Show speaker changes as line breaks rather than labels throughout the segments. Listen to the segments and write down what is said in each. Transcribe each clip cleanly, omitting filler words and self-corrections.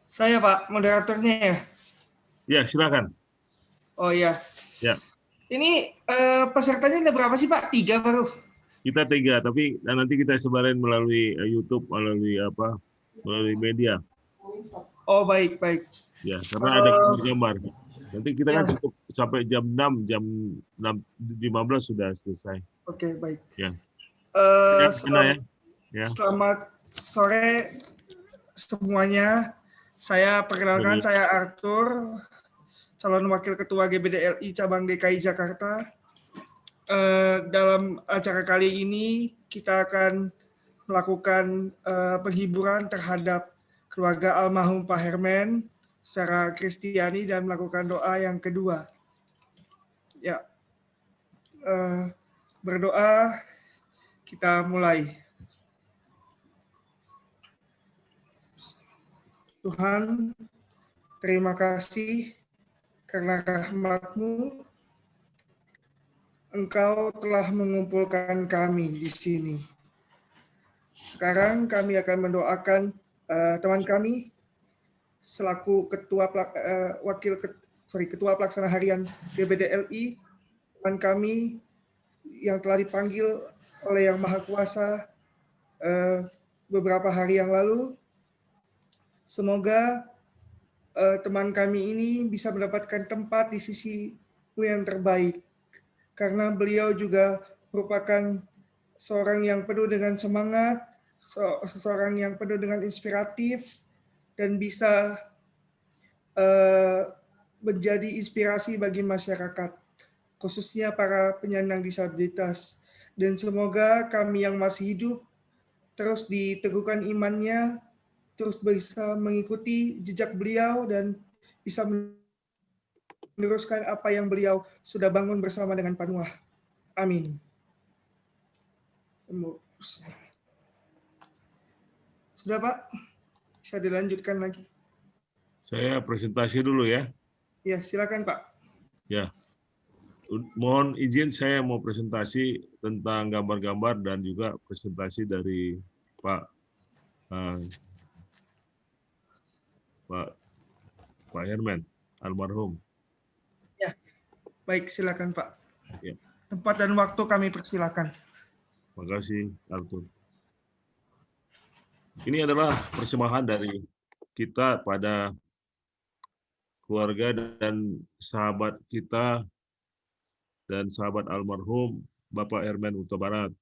Saya Pak, moderatornya ya.
Ya, silakan.
Oh iya.
Ya,
Ini pesertanya ada berapa sih Pak? 3 baru.
kita 3, tapi nanti kita sebarin melalui YouTube, melalui apa, melalui media.
Oh baik baik.
Ya, karena ada
Eh,
gambar. Nanti kita kan
ya,
cukup sampai jam 6, jam 6.15 sudah selesai.
oke baik.
Ya, ya,
Eh,
Gina ya.
selam-
Ya,
Selamat sore semuanya. Saya perkenalkan,
sorry.
saya Arthur, calon wakil ketua GBDLI cabang DKI Jakarta. Dalam acara kali ini kita akan melakukan penghiburan terhadap keluarga almarhum Pak Hermen secara Kristiani dan melakukan doa yang kedua. Ya, berdoa kita mulai. Tuhan, terima kasih karena rahmat-Mu Engkau telah mengumpulkan kami di sini. Sekarang kami akan mendoakan teman kami selaku ketua pelaksana harian GBDLI, teman kami yang telah dipanggil oleh Yang Maha Kuasa beberapa hari yang lalu. Semoga teman kami ini bisa mendapatkan tempat di sisi-Mu yang terbaik, karena beliau juga merupakan seorang yang penuh dengan semangat, seorang yang penuh dengan inspiratif, dan bisa menjadi inspirasi bagi masyarakat, khususnya para penyandang disabilitas. Dan semoga kami yang masih hidup terus diteguhkan imannya, terus bisa mengikuti jejak beliau dan bisa meneruskan apa yang beliau sudah bangun bersama dengan Panuah. Amin. Sudah Pak, bisa dilanjutkan lagi.
Saya presentasi dulu ya.
Ya, silakan Pak.
Ya, mohon izin saya mau presentasi tentang gambar-gambar dan juga presentasi dari Pak eh, Pak Hermen almarhum.
Ya, baik, silakan Pak.
Ya,
Tempat dan waktu kami persilakan.
makasih Arthur. Ini adalah persembahan dari kita pada keluarga dan sahabat kita dan sahabat almarhum Bapak Hermen Huta Barat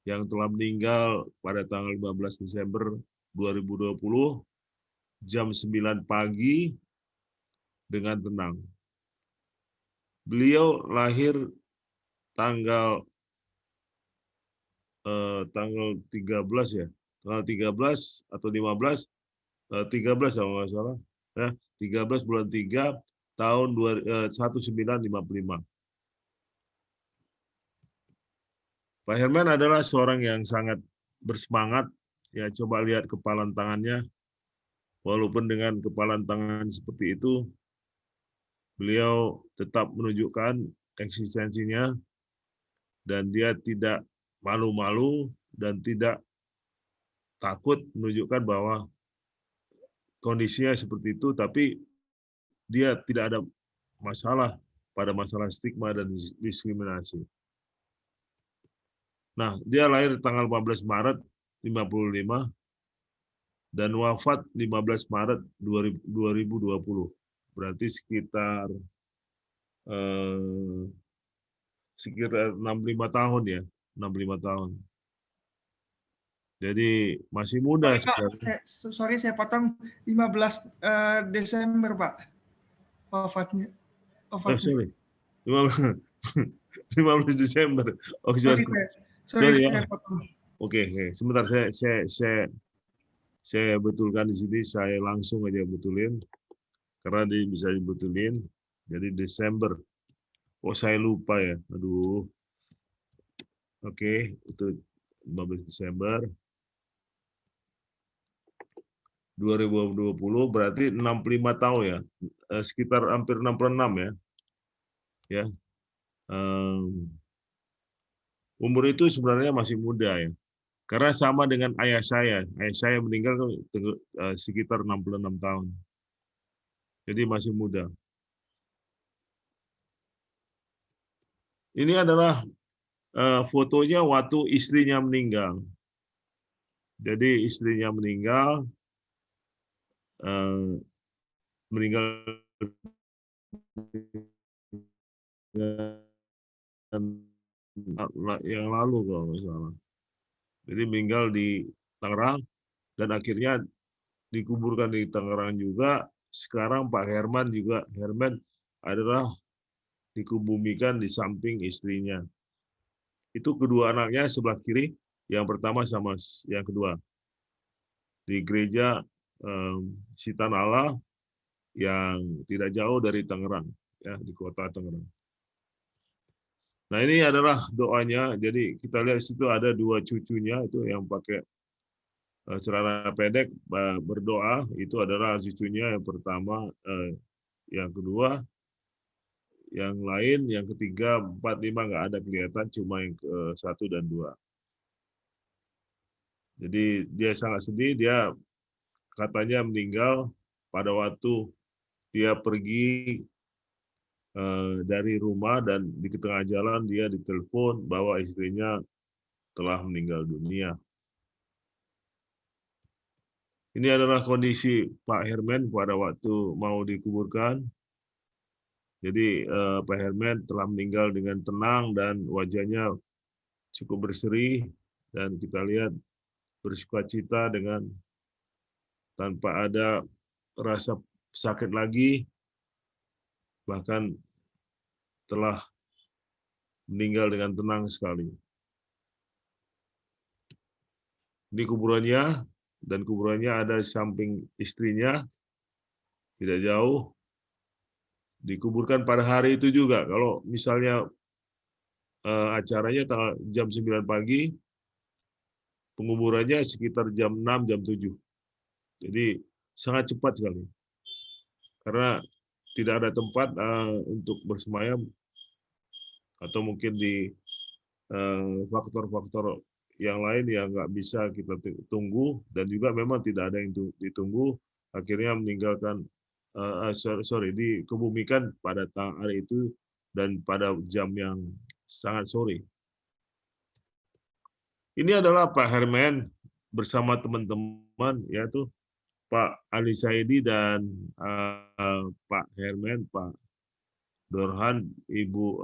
yang telah meninggal pada tanggal 15 Desember 2020 jam 9 pagi dengan tenang. Beliau lahir tanggal 13 ya. Tanggal 13 atau 15, 13 kalau nggak salah. Ya, 13 bulan 3 tahun 1955. Pak Herman adalah seorang yang sangat bersemangat. Ya, coba lihat kepalan tangannya. Walaupun dengan kepalan tangan seperti itu, beliau tetap menunjukkan eksistensinya dan dia tidak malu-malu dan tidak takut menunjukkan bahwa kondisinya seperti itu, tapi dia tidak ada masalah pada masalah stigma dan diskriminasi. Nah, dia lahir tanggal 14 Maret 55 dan wafat 15 Maret 2020. Berarti sekitar 65 tahun ya, 65 tahun. Jadi masih muda sebenarnya.
Sorry saya potong, 15 Desember Pak wafatnya.
Sorry, 15 Desember. Oh,
Sorry
sorry.
saya,
Sorry ya.
saya potong.
Oke, sebentar saya betulkan di sini. Saya langsung aja betulin karena bisa dibetulin. Jadi Desember. Oh, saya lupa ya. Aduh. Oke, itu 15 Desember 2020 berarti 65 tahun ya. Sekitar hampir 66 ya. Ya. Umur itu sebenarnya masih muda ya. Karena sama dengan ayah saya. Ayah saya meninggal sekitar 66 tahun. Jadi masih muda. Ini adalah fotonya waktu istrinya meninggal. Jadi istrinya meninggal yang lalu kalau nggak salah. Jadi meninggal di Tangerang dan akhirnya dikuburkan di Tangerang juga. Sekarang Pak Herman adalah dikubumikan di samping istrinya. Itu kedua anaknya sebelah kiri, yang pertama sama yang kedua. Di gereja Sitan Allah yang tidak jauh dari Tangerang, ya, di kota Tangerang. Nah, ini adalah doanya. Jadi kita lihat di situ ada dua cucunya itu yang pakai celana pendek berdoa. Itu adalah cucunya yang pertama, yang kedua, yang lain, yang ketiga, 4, 5 nggak ada kelihatan, cuma yang ke 1 dan 2. Jadi dia sangat sedih, dia katanya meninggal pada waktu dia pergi dari rumah dan di tengah jalan dia ditelepon bahwa istrinya telah meninggal dunia. Ini adalah kondisi Pak Herman pada waktu mau dikuburkan. Jadi Pak Herman telah meninggal dengan tenang dan wajahnya cukup berseri dan kita lihat bersukacita dengan tanpa ada rasa sakit lagi, bahkan telah meninggal dengan tenang sekali. Ini kuburannya, dan kuburannya ada di samping istrinya, tidak jauh. Dikuburkan pada hari itu juga. Kalau misalnya acaranya jam 9 pagi, penguburannya sekitar jam 6, jam 7. Jadi sangat cepat sekali. Karena tidak ada tempat untuk bersemayam, atau mungkin di faktor-faktor yang lain yang nggak bisa kita tunggu, dan juga memang tidak ada yang ditunggu, akhirnya meninggalkan, dikebumikan pada hari itu dan pada jam yang sangat sore. Ini adalah Pak Herman bersama teman-teman, yaitu Pak Ali Saidi dan Pak Herman, Pak Dorhan, ibu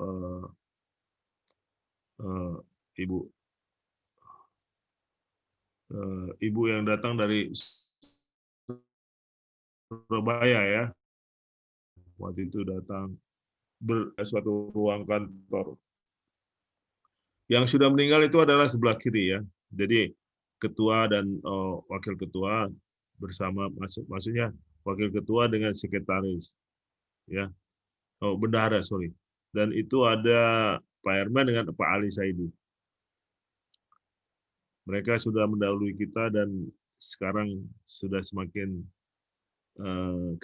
yang datang dari Surabaya, ya, waktu itu datang suatu ruang kantor. Yang sudah meninggal itu adalah sebelah kiri, ya. Jadi ketua dan wakil ketua bersama, maksudnya wakil ketua dengan sekretaris, ya. Oh, bendahara, sorry. Dan itu ada Pak Herman dengan Pak Ali Saidi. Mereka sudah mendahului kita dan sekarang sudah semakin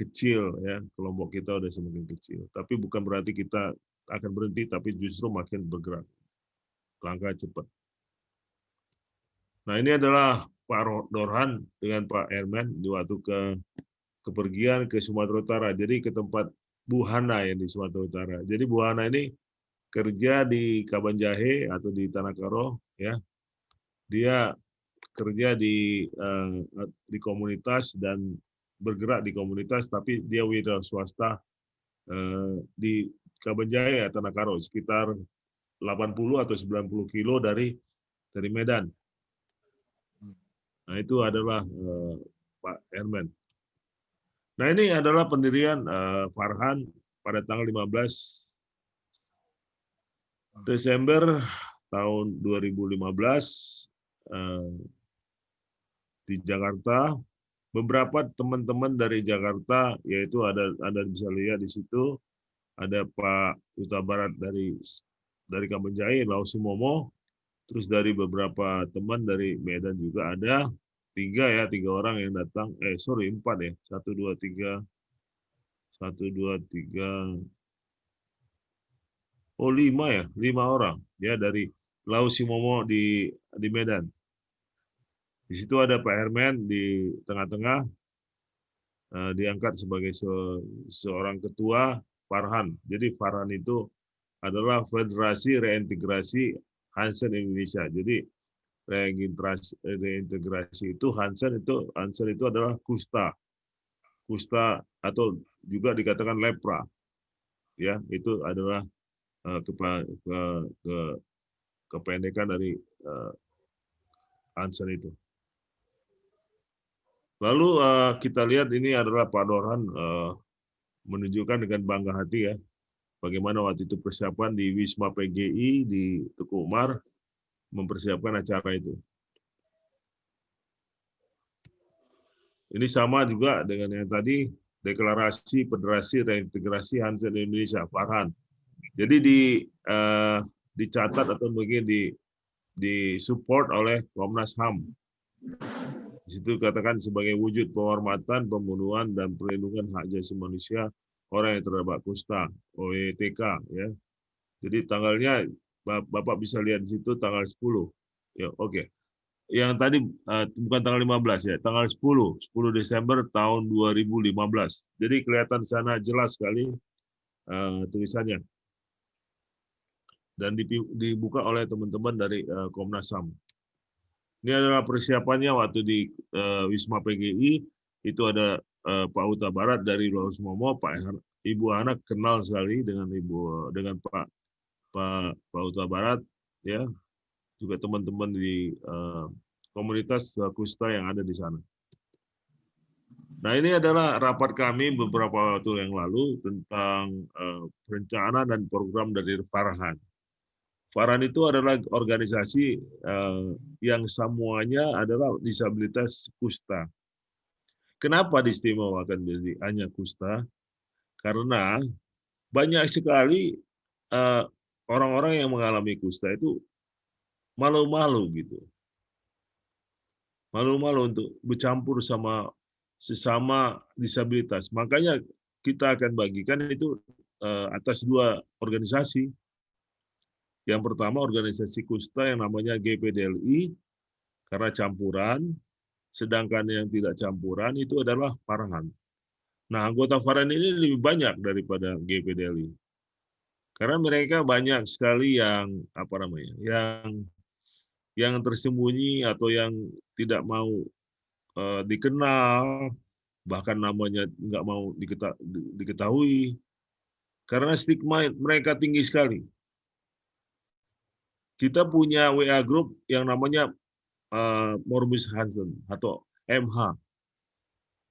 kecil, ya, kelompok kita udah semakin kecil. Tapi bukan berarti kita akan berhenti, tapi justru makin bergerak, langkah cepat. Nah, ini adalah Pak Dorhan dengan Pak Herman di waktu kepergian ke Sumatera Utara. Jadi ke tempat Bu Hana yang di Sumatera Utara. Jadi Bu Hana ini kerja di Kabanjahe atau di Tanah Karo, ya. Dia kerja di komunitas dan bergerak di komunitas, tapi dia wira swasta di Kabanjahe, Tanah Karo, sekitar 80 atau 90 kilo dari Medan. Nah, itu adalah Pak Herman. Nah, ini adalah pendirian Farhan pada tanggal 15 Desember tahun 2015 di Jakarta. Beberapa teman-teman dari Jakarta, yaitu ada bisa lihat di situ, ada Pak Duta Barat dari Kabanjahe, Lausumomo, terus dari beberapa teman dari Medan juga ada, tiga orang yang datang, 4 ya, 5 orang ya dari Lausumomo di Medan. Di situ ada Pak Herman di tengah-tengah, diangkat sebagai seorang ketua Farhan. Jadi Farhan itu adalah Federasi Reintegrasi Hansen Indonesia. Jadi reintegrasi itu Hansen itu adalah kusta atau juga dikatakan lepra. Ya, itu adalah kependekan dari Hansen itu. Lalu kita lihat ini adalah Pak Dorhan menunjukkan dengan bangga hati ya, bagaimana waktu itu persiapan di Wisma PGI di Tuku Umar mempersiapkan acara itu. Ini sama juga dengan yang tadi, deklarasi Federasi Reintegrasi Hansen Indonesia, Farhan. Jadi dicatat atau mungkin disupport oleh Komnas HAM. Di situ katakan sebagai wujud penghormatan, pembunuhan, dan perlindungan hak asasi manusia orang yang terdampak kusta, OETK. Ya. Jadi tanggalnya, Bapak bisa lihat di situ tanggal 10. Ya, oke. Yang tadi bukan tanggal 15 ya, tanggal 10 Desember tahun 2015. Jadi kelihatan di sana jelas sekali tulisannya. Dan dibuka oleh teman-teman dari Komnas HAM. Ini adalah persiapannya waktu di Wisma PGI, itu ada Pak Huta Barat dari Laos Momo, Ibu Anak kenal sekali dengan Pak Huta Barat, ya, juga teman-teman di komunitas kusta yang ada di sana. Nah, ini adalah rapat kami beberapa waktu yang lalu tentang rencana dan program dari Farhan. Farhan itu adalah organisasi yang semuanya adalah disabilitas kusta. Kenapa diistimewakan jadi hanya kusta? Karena banyak sekali orang-orang yang mengalami kusta itu malu-malu gitu. Malu-malu untuk bercampur sama sesama disabilitas. Makanya kita akan bagikan itu atas 2 organisasi. Yang pertama organisasi kusta yang namanya GPDLI, karena campuran, sedangkan yang tidak campuran itu adalah Farhan. Nah, anggota Farhan ini lebih banyak daripada GPDLI. Karena mereka banyak sekali yang yang tersembunyi atau yang tidak mau dikenal, bahkan namanya nggak mau diketahui, karena stigma mereka tinggi sekali. Kita punya WA group yang namanya Morbus Hansen atau MH.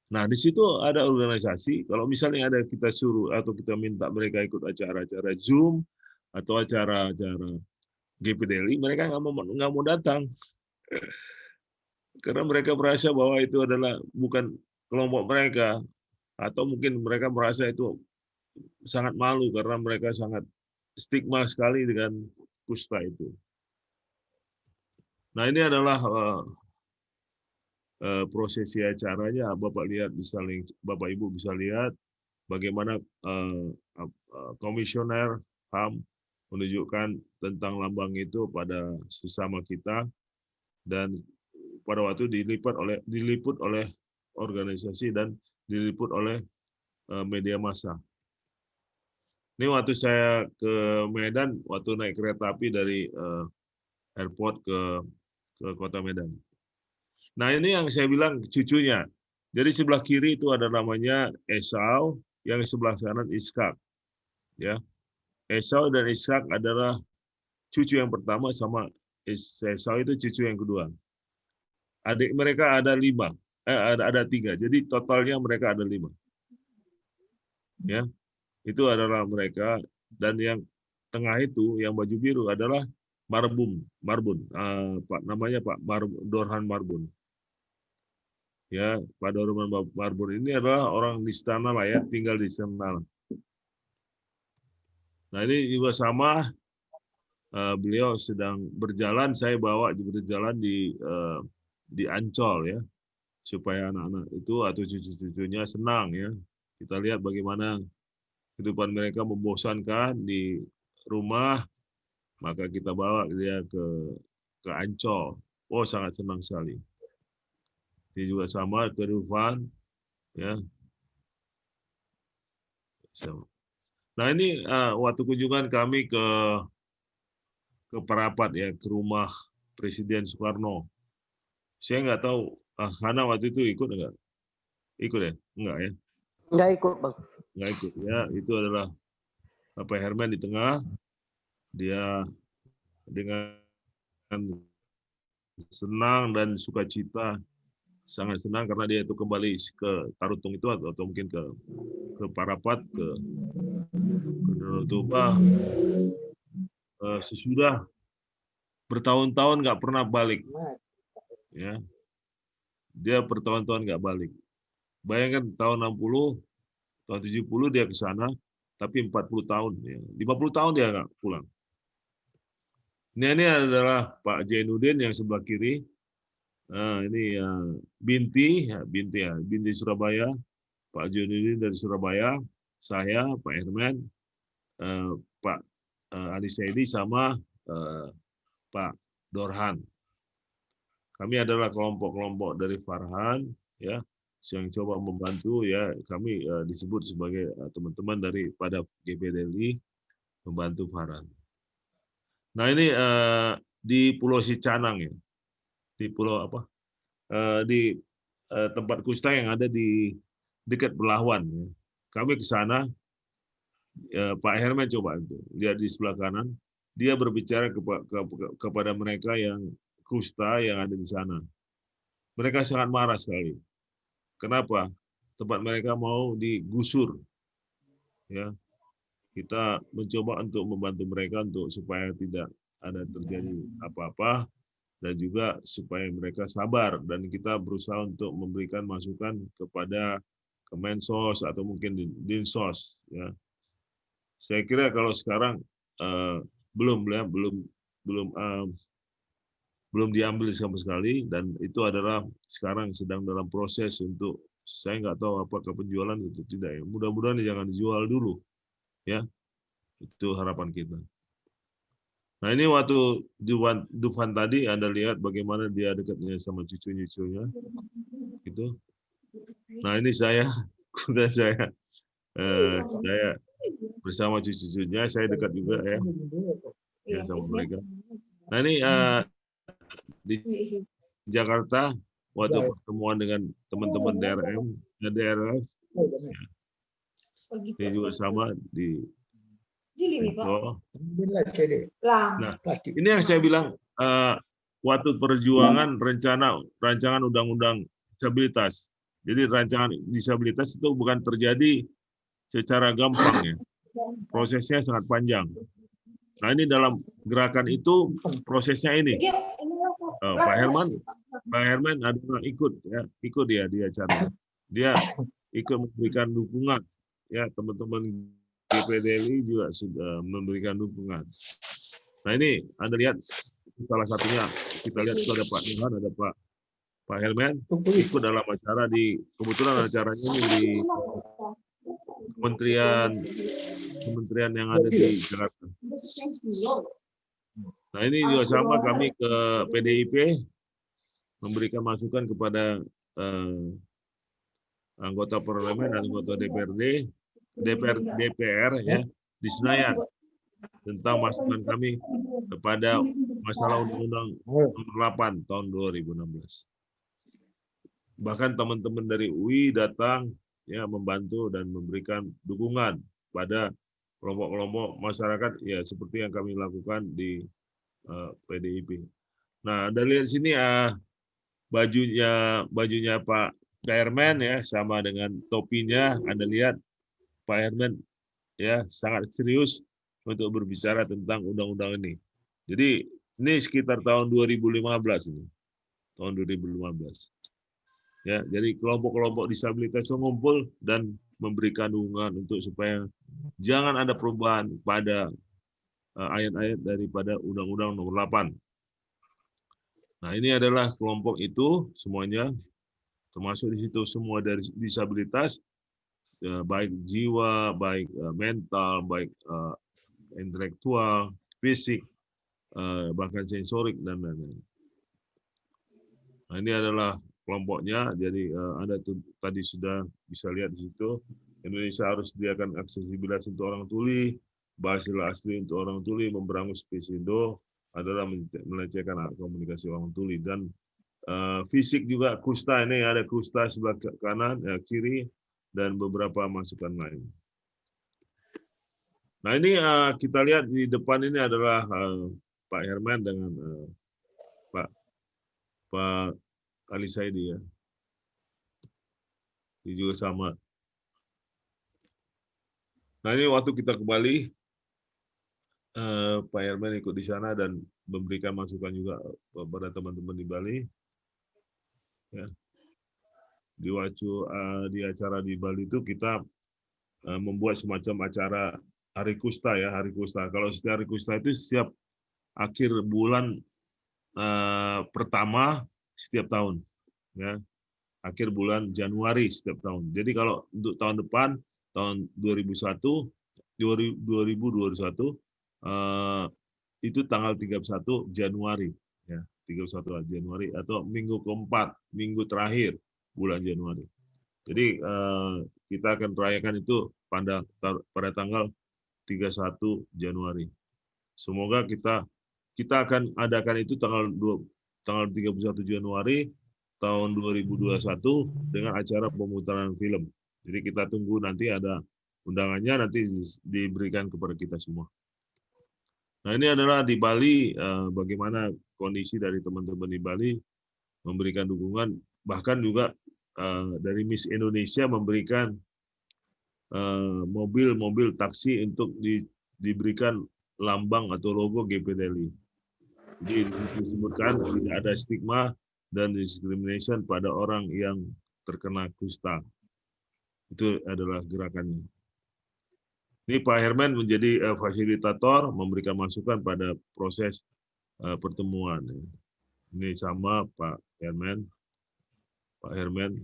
Nah, di situ ada organisasi, kalau misalnya ada kita suruh atau kita minta mereka ikut acara-acara Zoom atau acara-acara GPDLI, mereka nggak mau datang. Karena mereka merasa bahwa itu adalah bukan kelompok mereka, atau mungkin mereka merasa itu sangat malu karena mereka sangat stigma sekali dengan kusta itu. Nah, ini adalah prosesi acaranya. Bapak lihat, Bapak Ibu bisa lihat bagaimana komisioner HAM menunjukkan tentang lambang itu pada sesama kita, dan pada waktu diliput oleh organisasi dan diliput oleh media massa. Ini waktu saya ke Medan, waktu naik kereta api dari airport ke kota Medan. Nah, ini yang saya bilang cucunya. Jadi sebelah kiri itu ada namanya Esau, yang sebelah kanan Ishak. Ya, Esau dan Ishak adalah cucu yang pertama, sama Esau itu cucu yang kedua. Adik mereka ada 5, ada 3. Jadi totalnya mereka ada 5. Ya, itu adalah mereka, dan yang tengah itu yang baju biru adalah Marbun, namanya Pak Dorhan Marbun. Ya, Pak Dorhan Marbun ini adalah orang di istana lah ya, tinggal di istana. Nah, ini juga sama, beliau sedang berjalan, saya bawa berjalan di Ancol ya, supaya anak-anak itu atau cucu-cucunya senang ya. Kita lihat bagaimana kehidupan mereka membosankan di rumah, maka kita bawa dia ke Ancol. Oh, sangat senang sekali. Dia juga sama ke Dufan, ya. Nah ini waktu kunjungan kami ke Parapat ya, ke rumah Presiden Soekarno. Saya nggak tahu, Hana waktu itu ikut nggak? Ikut ya? Enggak ya?
Nggak ikut, Bang.
Nggak ikut ya. Itu adalah Pak Herman di tengah. Dia dengan senang dan sukacita, sangat senang karena dia itu kembali ke Tarutung itu atau mungkin ke Parapat, ke Danau Toba, sesudah bertahun-tahun nggak pernah balik, ya. Dia bertahun-tahun nggak balik. Bayangkan tahun 60, tahun 70 dia ke sana, tapi 40 tahun, ya. 50 tahun dia nggak pulang. Ini adalah Pak Jainuddin yang sebelah kiri. Ini Binti Surabaya, Pak Jainuddin dari Surabaya, saya, Pak Herman, Pak Ali Saidi sama Pak Dorhan. Kami adalah kelompok-kelompok dari Farhan, ya, yang coba membantu, ya. Kami disebut sebagai teman-teman daripada GPDLI membantu Farhan. Nah ini di Pulau Sicanang ya, di pulau apa? Di tempat kusta yang ada di dekat Belawan. Ya. Kami ke sana, Pak Herman coba itu lihat di sebelah kanan, dia berbicara kepada mereka yang kusta yang ada di sana. Mereka sangat marah sekali. Kenapa? Tempat mereka mau digusur. Ya, kita mencoba untuk membantu mereka untuk supaya tidak ada terjadi apa-apa dan juga supaya mereka sabar, dan kita berusaha untuk memberikan masukan kepada Kemensos atau mungkin Dinsos, ya. Saya kira kalau sekarang belum diambil sama sekali, dan itu adalah sekarang sedang dalam proses untuk, saya nggak tahu apakah penjualan itu tidak ya. Mudah-mudahan jangan dijual dulu, ya. Itu harapan kita. Nah ini waktu Dufan tadi Anda lihat bagaimana dia dekatnya sama cucu-cucunya, gitu. Nah ini saya bersama cucu-cucunya, saya dekat juga ya sama mereka. Nah ini di Jakarta waktu pertemuan dengan teman-teman DRF, ini juga sama di Nah, ini yang saya bilang, waktu perjuangan rancangan undang-undang disabilitas. Jadi rancangan disabilitas itu bukan terjadi secara gampang ya. Prosesnya sangat panjang. Nah ini dalam gerakan itu prosesnya ini. Pak Herman adalah ikut dia di acara. Dia ikut memberikan dukungan, ya, teman-teman GPDLI juga sudah memberikan dukungan. Nah ini Anda lihat salah satunya, kita lihat itu ada Pak Nurhan, ada Pak Herman ikut dalam acara kebetulan acaranya ini di kementerian yang ada di Jakarta. Nah ini juga sama, kami ke PDIP memberikan masukan kepada anggota parlemen dan anggota DPR ya di Senayan tentang masukan kami kepada masalah Undang-Undang Nomor 8 tahun 2016. Bahkan teman-teman dari UI datang ya membantu dan memberikan dukungan pada kelompok-kelompok masyarakat ya seperti yang kami lakukan di PDIP. Nah, Anda lihat sini bajunya Pak Herman ya sama dengan topinya. Anda lihat Pak Herman ya sangat serius untuk berbicara tentang undang-undang ini. Jadi ini sekitar tahun 2015 ini. Tahun 2015. Ya, jadi kelompok-kelompok disabilitas mengumpul dan memberikan dukungan untuk supaya jangan ada perubahan pada ayat-ayat daripada Undang-Undang Nomor 8. Nah, ini adalah kelompok itu semuanya, termasuk di situ semua dari disabilitas, baik jiwa, baik mental, baik intelektual, fisik, bahkan sensorik dan lain-lain. Nah, ini adalah kelompoknya. Jadi Anda tadi sudah bisa lihat di situ. Indonesia harus sediakan aksesibilitas untuk orang tuli, bahasa asli untuk orang tuli, memberangus spesies adalah melecehkan hak komunikasi orang tuli. Dan fisik juga kusta, ini ada kusta sebelah kanan, kiri, dan beberapa masukan lain. Nah ini kita lihat di depan ini adalah Pak Herman dengan Pak Ali Saidi ya. Ini juga sama. Nah ini waktu kita ke Bali, Pak Herman ikut di sana dan memberikan masukan juga kepada teman-teman di Bali. Ya. Di acara di Bali itu kita membuat semacam acara Hari Kusta ya, Hari Kusta. Kalau setiap Hari Kusta itu setiap akhir bulan pertama setiap tahun, ya, akhir bulan Januari setiap tahun. Jadi kalau untuk tahun depan, tahun 2021 itu tanggal 31 Januari, ya, 31 Januari atau minggu keempat, minggu terakhir bulan Januari. Jadi kita akan merayakan itu pada tanggal 31 Januari. Semoga kita akan adakan itu tanggal 31 Januari tahun 2021 dengan acara pemutaran film. Jadi kita tunggu nanti ada undangannya, nanti diberikan kepada kita semua. Nah ini adalah di Bali, bagaimana kondisi dari teman-teman di Bali memberikan dukungan, bahkan juga dari Miss Indonesia memberikan mobil-mobil taksi untuk diberikan lambang atau logo GPDLI. Jadi disebutkan tidak ada stigma dan discrimination pada orang yang terkena kusta. Itu adalah gerakannya. Ini Pak Herman menjadi fasilitator, memberikan masukan pada proses pertemuan. Ini sama Pak Herman. Pak Herman.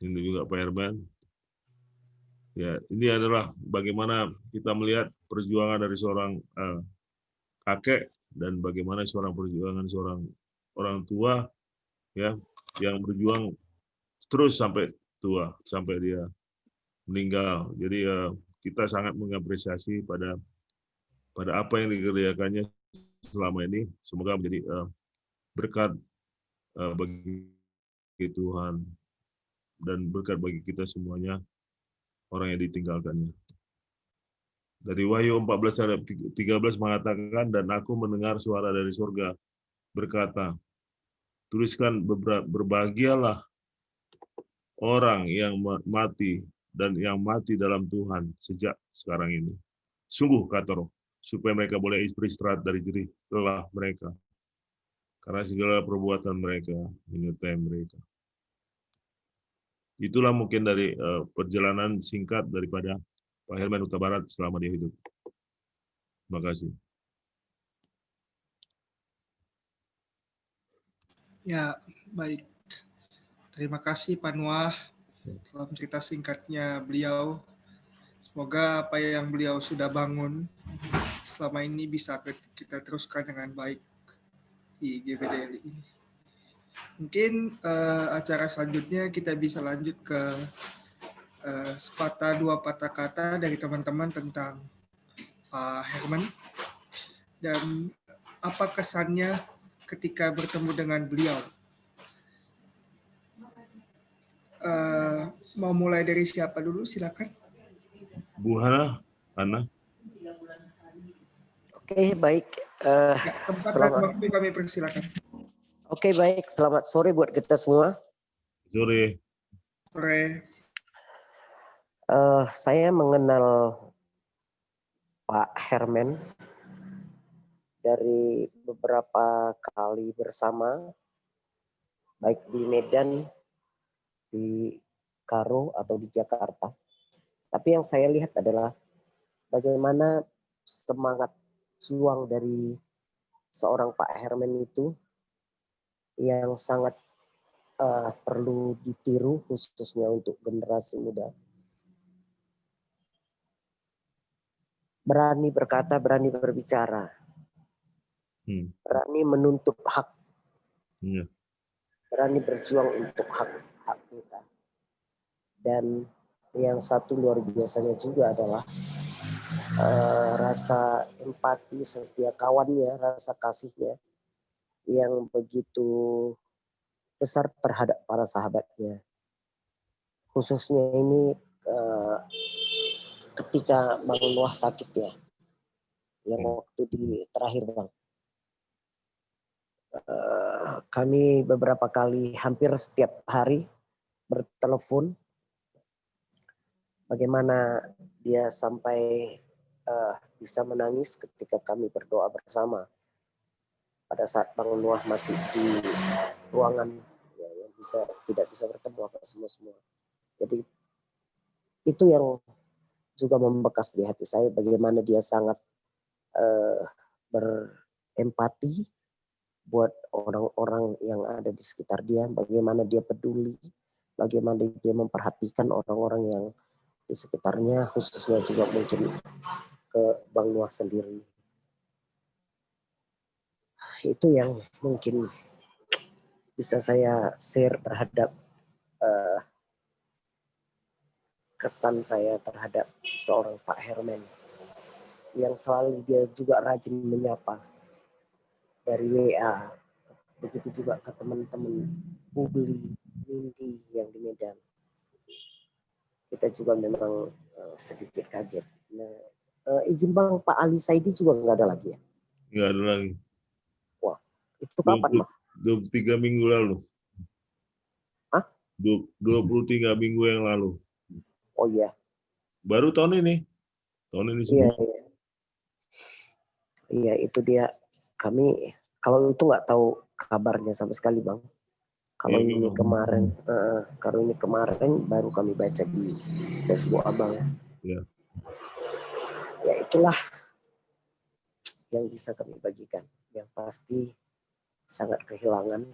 Ini juga Pak Herman. Ya, ini adalah bagaimana kita melihat perjuangan dari seorang kakek dan bagaimana perjuangan seorang orang tua ya yang berjuang terus sampai tua, sampai dia meninggal. Jadi kita sangat mengapresiasi pada apa yang dikerjakannya selama ini. Semoga menjadi berkat bagi Tuhan dan berkat bagi kita semuanya orang yang ditinggalkannya. Dari Wahyu 14 ayat 13 mengatakan, dan aku mendengar suara dari surga berkata, tuliskan berbahagialah orang yang mati dan yang mati dalam Tuhan sejak sekarang ini. Sungguh kata Roh, supaya mereka boleh beristirahat dari jerih lelah mereka. Karena segala perbuatan mereka menyertai mereka. Itulah mungkin dari perjalanan singkat daripada Pak Herman Huta Barat selama dia hidup. Terima kasih.
Ya, baik. Terima kasih Pak Nuah dalam cerita singkatnya beliau. Semoga apa yang beliau sudah bangun selama ini bisa kita teruskan dengan baik di GBDL ini. Mungkin acara selanjutnya kita bisa lanjut ke sepatah dua patah kata dari teman-teman tentang Pak Herman dan apa kesannya ketika bertemu dengan beliau. Mau mulai dari siapa dulu? Silakan.
Bu Hana, Ana.
Oke, baik.
Tempat dan waktu kami persilakan.
Oke, baik. Selamat sore buat kita semua.
Sore.
Sore.
Saya mengenal Pak Herman dari beberapa kali bersama, baik di Medan, di Karo, atau di Jakarta. Tapi yang saya lihat adalah bagaimana semangat juang dari seorang Pak Herman itu yang sangat perlu ditiru, khususnya untuk generasi muda. Berani berkata, berani berbicara, berani menuntut hak.
Ya.
berani berjuang untuk hak kita. Dan yang satu luar biasanya juga adalah rasa empati setiap kawannya, rasa kasihnya yang begitu besar terhadap para sahabatnya. Khususnya ini ketika Bang Nuah sakit ya, yang waktu di terakhir Bang. Kami beberapa kali, hampir setiap hari bertelepon bagaimana dia sampai bisa menangis ketika kami berdoa bersama pada saat Bang Nuah masih di ruangan ya, yang tidak bisa bertemu apa semua. Jadi itu yang juga membekas di hati saya, bagaimana dia sangat berempati buat orang-orang yang ada di sekitar dia, bagaimana dia peduli, bagaimana dia memperhatikan orang-orang yang di sekitarnya, khususnya juga mungkin ke Bang Nuah sendiri. Itu yang mungkin bisa saya share terhadap kesan saya terhadap seorang Pak Herman, yang selalu dia juga rajin menyapa dari WA, begitu juga ke teman-teman Publi, Nindi yang di Medan. Kita juga memang sedikit kaget. Nah, izin Bang, Pak Ali Saidi juga nggak ada lagi ya?
Nggak ada lagi.
Wah, itu kapan Bang?
23 minggu lalu.
Hah?
23 minggu yang lalu.
Oh iya.
Baru tahun ini. Tahun ini
Iya,
semua.
iya. Iya, itu dia. Kami kalau itu nggak tahu kabarnya sama sekali Bang. Kalau
Iya,
ini kemarin, baru kami baca di Facebook Abang.
Ya.
Ya itulah yang bisa kami bagikan. Yang pasti sangat kehilangan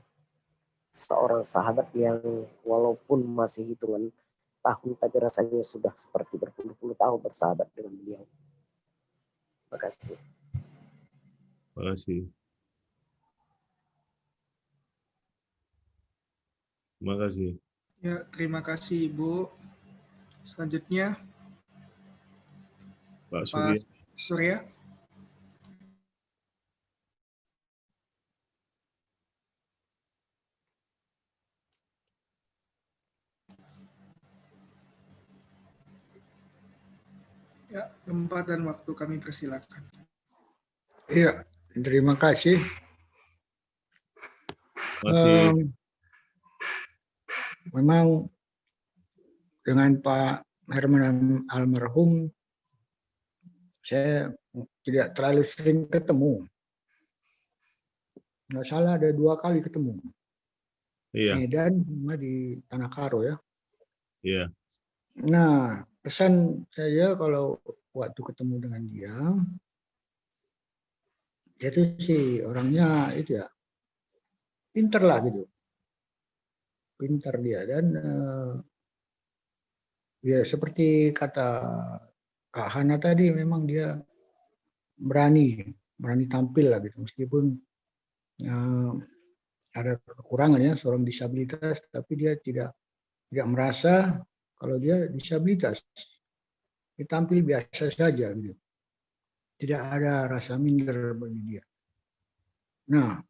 seorang sahabat yang walaupun masih hitungan tahun, tapi rasanya sudah seperti berpuluh-puluh tahun bersahabat dengan beliau. Terima kasih.
Terima kasih. Terima kasih.
Ya, terima kasih Ibu. Selanjutnya
Pak Surya.
Pak Surya. Ya, tempat dan waktu kami persilakan.
Iya, terima kasih.
Masih
Memang dengan Pak Herman almarhum, saya tidak terlalu sering ketemu. Nggak salah ada 2 kali ketemu.
iya,
Medan sama di Tanah Karo ya.
iya.
Nah, pesan saya kalau waktu ketemu dengan dia itu sih orangnya itu ya pinter lah gitu, pinter dia. Dan ya seperti kata Kak Hana tadi, memang dia berani tampil lah gitu, meskipun ada kekurangan ya, seorang disabilitas, tapi dia tidak merasa kalau dia disabilitas. Dia tampil biasa saja gitu. Tidak ada rasa minder bagi dia. Nah,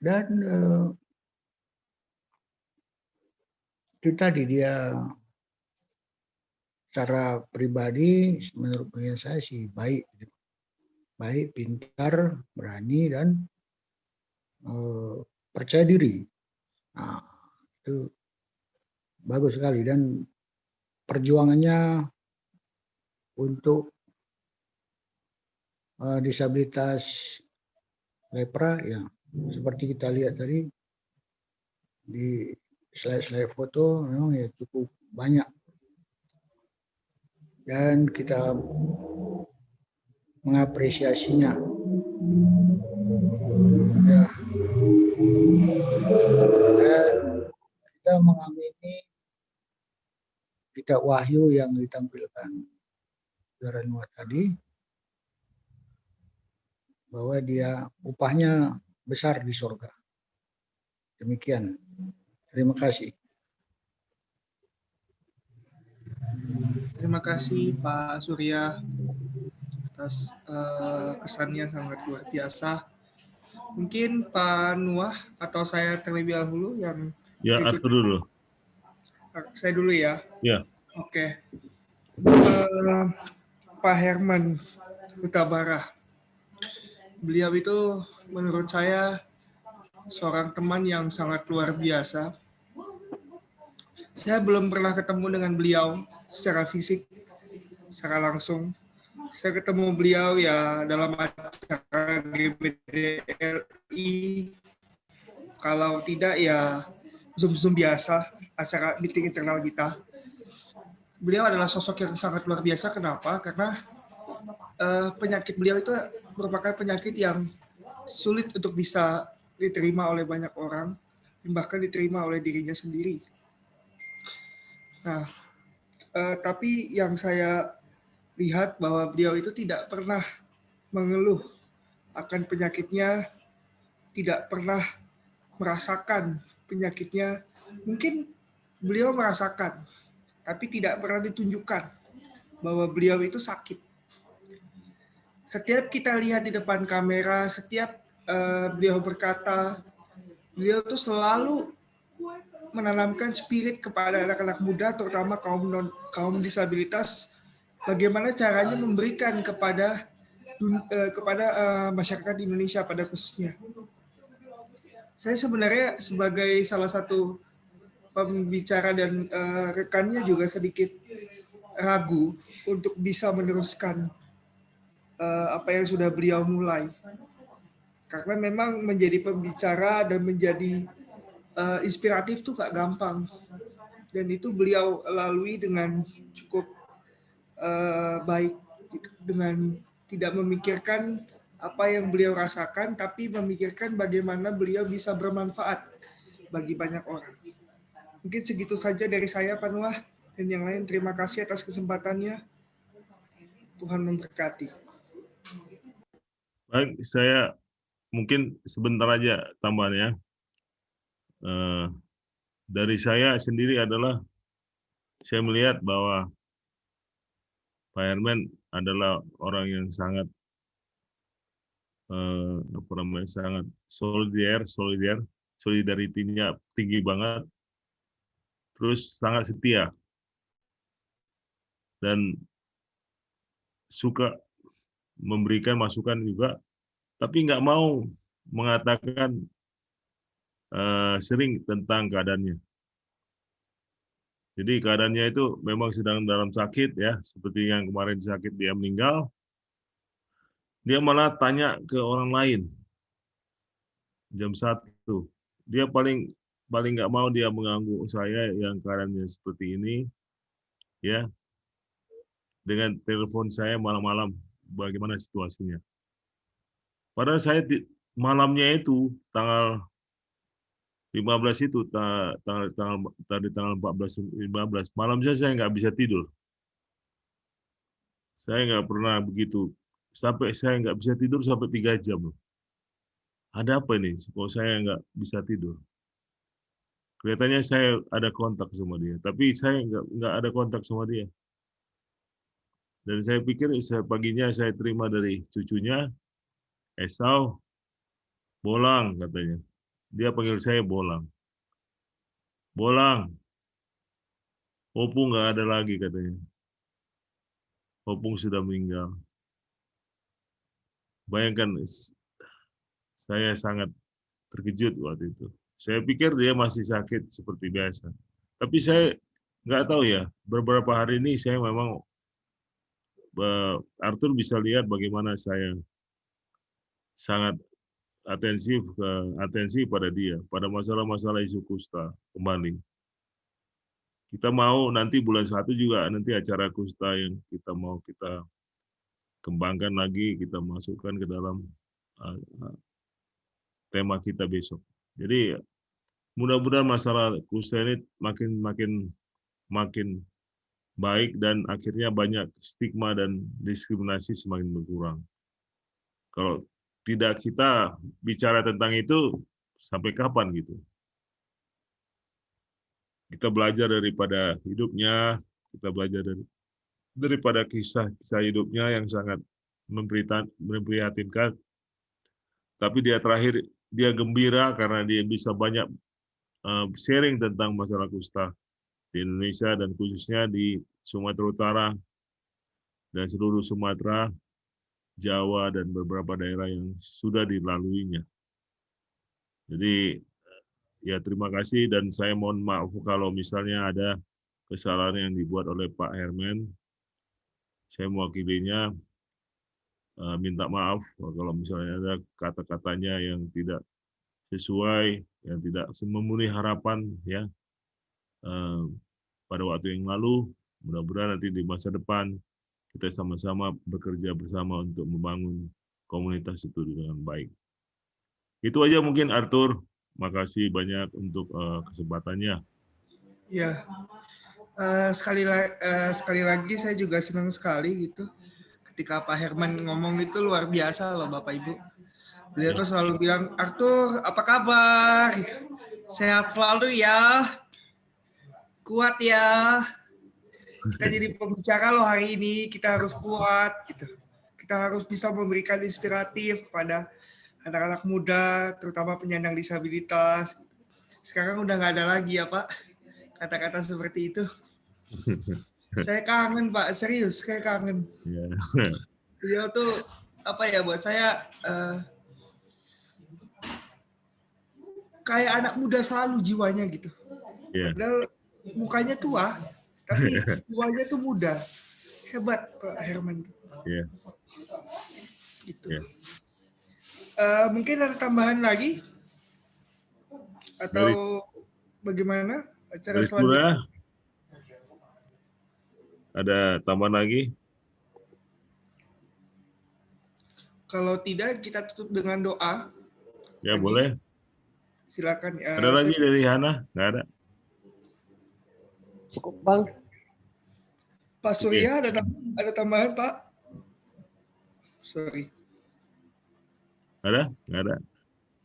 dan itu tadi dia secara pribadi menurut penilaian saya sih baik, gitu. Baik, pintar, berani, dan percaya diri. Nah, itu bagus sekali, dan perjuangannya untuk disabilitas lepra ya seperti kita lihat tadi di slide-slide foto, memang ya cukup banyak, dan kita mengapresiasinya ya. Dan kita mengamini kita wahyu yang ditampilkan Saudara Nuah tadi, bahwa dia upahnya besar di surga. Demikian. Terima kasih.
Terima kasih Pak Surya atas kesannya sangat luar biasa. Mungkin Pak Nuah atau saya terlebih dahulu yang
Ya,
berikut.
atur dulu.
Saya dulu ya.
Ya.
Oke. Pak Herman Huta Barat. Beliau itu menurut saya seorang teman yang sangat luar biasa. Saya belum pernah ketemu dengan beliau secara fisik, secara langsung. Saya ketemu beliau ya dalam acara GBDRI. Kalau tidak ya Zoom biasa, acara meeting internal kita. Beliau adalah sosok yang sangat luar biasa. Kenapa? Karena penyakit beliau itu merupakan penyakit yang sulit untuk bisa diterima oleh banyak orang, bahkan diterima oleh dirinya sendiri. Nah, tapi yang saya lihat bahwa beliau itu tidak pernah mengeluh akan penyakitnya, tidak pernah merasakan penyakitnya. Mungkin beliau merasakan, tapi tidak pernah ditunjukkan bahwa beliau itu sakit. Setiap kita lihat di depan kamera, setiap beliau berkata, beliau tuh selalu menanamkan spirit kepada anak-anak muda, terutama kaum disabilitas, bagaimana caranya memberikan kepada masyarakat di Indonesia pada khususnya. Saya sebenarnya sebagai salah satu pembicara dan rekannya juga sedikit ragu untuk bisa meneruskan apa yang sudah beliau mulai. Karena memang menjadi pembicara dan menjadi inspiratif tuh gak gampang. Dan itu beliau lalui dengan cukup baik, dengan tidak memikirkan apa yang beliau rasakan, tapi memikirkan bagaimana beliau bisa bermanfaat bagi banyak orang. Mungkin segitu saja dari saya, Pak Nuah, dan yang lain terima kasih atas kesempatannya. Tuhan memberkati.
Baik, saya mungkin sebentar aja tambahannya. Dari saya sendiri adalah saya melihat bahwa Pak Herman adalah orang yang sangat sangat solidaritinya tinggi banget, terus sangat setia dan suka memberikan masukan juga, tapi nggak mau mengatakan sering tentang keadaannya. Jadi keadaannya itu memang sedang dalam sakit ya, seperti yang kemarin sakit dia meninggal. Dia malah tanya ke orang lain jam 1. Dia paling nggak mau dia mengganggu saya yang keadaannya seperti ini, ya. Dengan telepon saya malam-malam bagaimana situasinya. Padahal saya malamnya itu tanggal 15 itu tanggal 14 malam saya nggak bisa tidur. Saya nggak pernah begitu. Sampai saya nggak bisa tidur sampai 3 jam. Ada apa ini? Kok saya nggak bisa tidur? Kelihatannya saya ada kontak sama dia, tapi saya nggak ada kontak sama dia. Dan saya pikir paginya saya terima dari cucunya, Esau, Bolang katanya. Dia panggil saya Bolang. Bolang, Opung nggak ada lagi katanya. Opung sudah meninggal. Bayangkan, saya sangat terkejut waktu itu. Saya pikir dia masih sakit seperti biasa. Tapi saya nggak tahu ya, beberapa hari ini saya memang, Arthur bisa lihat bagaimana saya sangat atensi pada dia, pada masalah-masalah isu kusta kembali. Kita mau nanti bulan 1 juga nanti acara kusta yang kita mau kita kembangkan lagi, kita masukkan ke dalam tema kita besok. Jadi mudah-mudahan masalah kusta ini makin baik dan akhirnya banyak stigma dan diskriminasi semakin berkurang. Kalau tidak kita bicara tentang itu sampai kapan gitu? kita belajar daripada hidupnya, kita belajar daripada kisah hidupnya yang sangat memprihatinkan. Tapi dia terakhir dia gembira karena dia bisa banyak sharing tentang masalah kusta di Indonesia dan khususnya di Sumatera Utara dan seluruh Sumatera, Jawa dan beberapa daerah yang sudah dilaluinya. Jadi ya terima kasih dan saya mohon maaf kalau misalnya ada kesalahan yang dibuat oleh Pak Herman. Saya mewakilinya minta maaf kalau misalnya ada kata-katanya yang tidak sesuai, yang tidak memenuhi harapan ya pada waktu yang lalu. Mudah-mudahan nanti di masa depan kita sama-sama bekerja bersama untuk membangun komunitas itu dengan baik. Itu aja mungkin Arthur. Makasih banyak untuk kesempatannya.
Ya, sekali lagi saya juga senang sekali gitu. Ketika Pak Herman ngomong itu luar biasa loh Bapak Ibu. Beliau tuh selalu bilang, Arthur apa kabar? Sehat selalu ya. Kuat ya. Kita jadi pembicara loh hari ini, kita harus kuat gitu. Kita harus bisa memberikan inspiratif kepada anak-anak muda, terutama penyandang disabilitas. Sekarang udah nggak ada lagi ya Pak, kata-kata seperti itu. Saya kangen Pak, serius, saya kangen. Beliau tuh apa ya buat saya kayak anak muda selalu jiwanya gitu. Padahal mukanya tua, tapi jiwanya tuh muda. Hebat Pak Herman. Gitu. Mungkin ada tambahan lagi atau bagaimana acara selanjutnya?
Ada tambahan lagi?
Kalau tidak kita tutup dengan doa.
Ya lagi. Boleh.
Silakan.
Ada lagi dari Hana? Nggak ada.
Cukup Bang.
Pak Surya ada tambahan Pak? Sorry.
Ada? Nggak ada.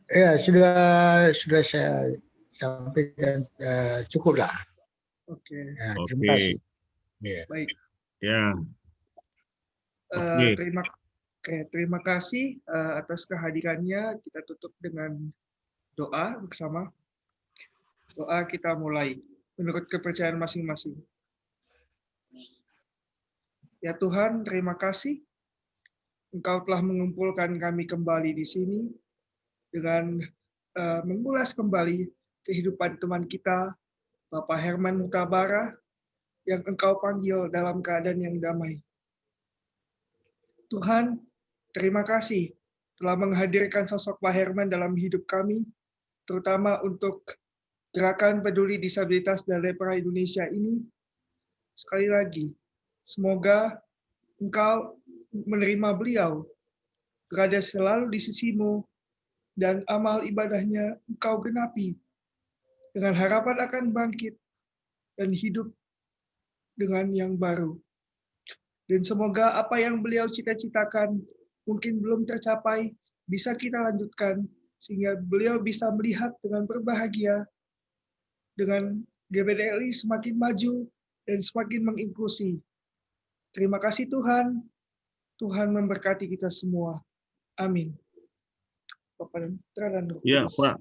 Ya sudah saya sampaikan cukup lah.
Oke.
Ya, terima kasih.
Ya. Baik.
Ya.
Terima kasih atas kehadirannya. Kita tutup dengan doa bersama. Doa kita mulai menurut kepercayaan masing-masing. Ya Tuhan, terima kasih. Engkau telah mengumpulkan kami kembali di sini dengan mengulas kembali kehidupan teman kita, Bapak Herman Mutabara, yang Engkau panggil dalam keadaan yang damai. Tuhan, terima kasih telah menghadirkan sosok Pak Herman dalam hidup kami, terutama untuk Gerakan Peduli Disabilitas dan Lepra Indonesia ini. Sekali lagi, semoga Engkau menerima beliau, berada selalu di sisimu, dan amal ibadahnya Engkau genapi, dengan harapan akan bangkit dan hidup dengan yang baru. Dan semoga apa yang beliau cita-citakan mungkin belum tercapai, bisa kita lanjutkan, sehingga beliau bisa melihat dengan berbahagia, dengan GPDLI semakin maju dan semakin menginklusi. Terima kasih Tuhan. Tuhan memberkati kita semua. Amin. Bapak dan Putra dan Roh Kudus.
Ya Pak.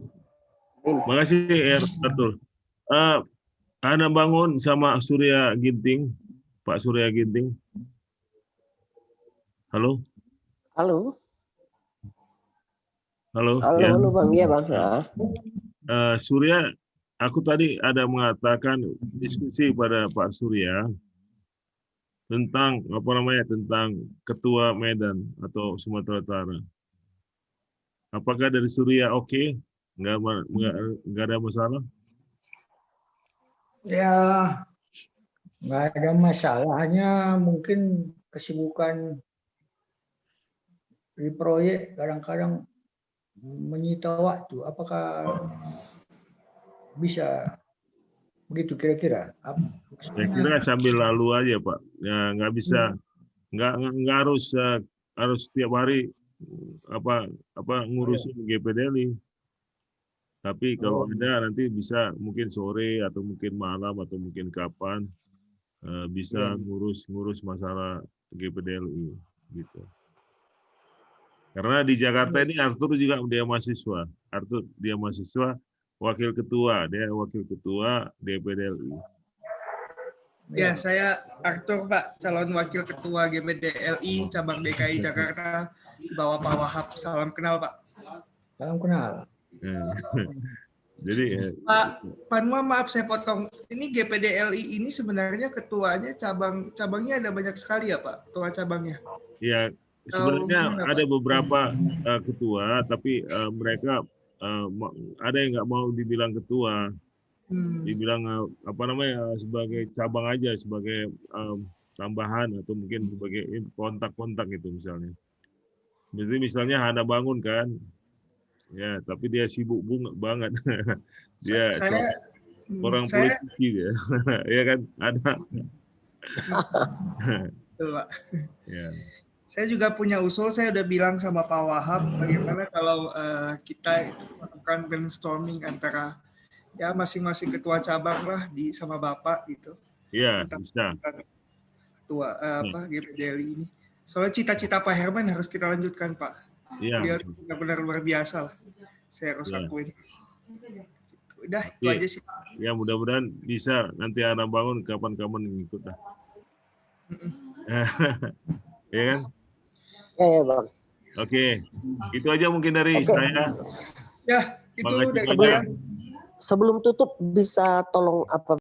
Makasih Arthur. Ana Bangun sama Surya Ginting. Pak Surya Ginting. Halo.
Halo.
Halo.
Halo,
ya.
halo Bang. Iya Bang.
Surya, aku tadi ada mengatakan diskusi pada Pak Surya tentang tentang Ketua Medan atau Sumatera Utara. Apakah dari Surya oke? Nggak ada masalah?
Ya, nggak ada masalah. Hanya mungkin kesibukan di proyek kadang-kadang menyita waktu. Apakah bisa begitu kira-kira?
Saya kira sambil lalu aja Pak. Ya nggak bisa, nggak harus setiap hari ngurusin GPDLI. Tapi kalau
Oh.
ada nanti bisa mungkin sore atau mungkin malam atau mungkin kapan bisa
Iya.
ngurus masalah GPDLI gitu. Karena di Jakarta ini Arthur juga dia mahasiswa. Arthur dia mahasiswa, wakil ketua DPDLI.
Ya, saya Arthur, Pak, calon wakil ketua GPDLI cabang DKI Jakarta di bawah Pak Wahab. Salam kenal, Pak.
Salam kenal.
Jadi
Pak Nuah, maaf saya potong. Ini GPDLI ini sebenarnya ketuanya cabangnya ada banyak sekali ya, Pak, ketua cabangnya.
ya sebenarnya ada beberapa ketua, tapi mereka ada yang nggak mau dibilang ketua, dibilang sebagai cabang aja, sebagai tambahan atau mungkin sebagai kontak-kontak gitu misalnya. Jadi misalnya Hana Bangun kan, ya tapi dia sibuk banget, dia orang politisi dia, ya kan ada.
Betul, Pak.
Ya.
Saya juga punya usul, saya udah bilang sama Pak Wahab, bagaimana kalau kita melakukan brainstorming antara ya masing-masing ketua cabang lah sama Bapak gitu.
Iya, bisa.
Ketua GPDLI ini. Soalnya cita-cita Pak Herman harus kita lanjutkan, Pak.
Iya.
Dia benar-benar luar biasa lah. Saya harus akuin. Udah, itu aja sih.
Ya mudah-mudahan bisa nanti Hana Bangun kapan-kapan ngikut lah. Ya kan?
Ya, Bang.
Oke, itu aja mungkin dari saya.
Ya, itu
Makasih
dari
banyak.
saya.
Sebelum tutup bisa tolong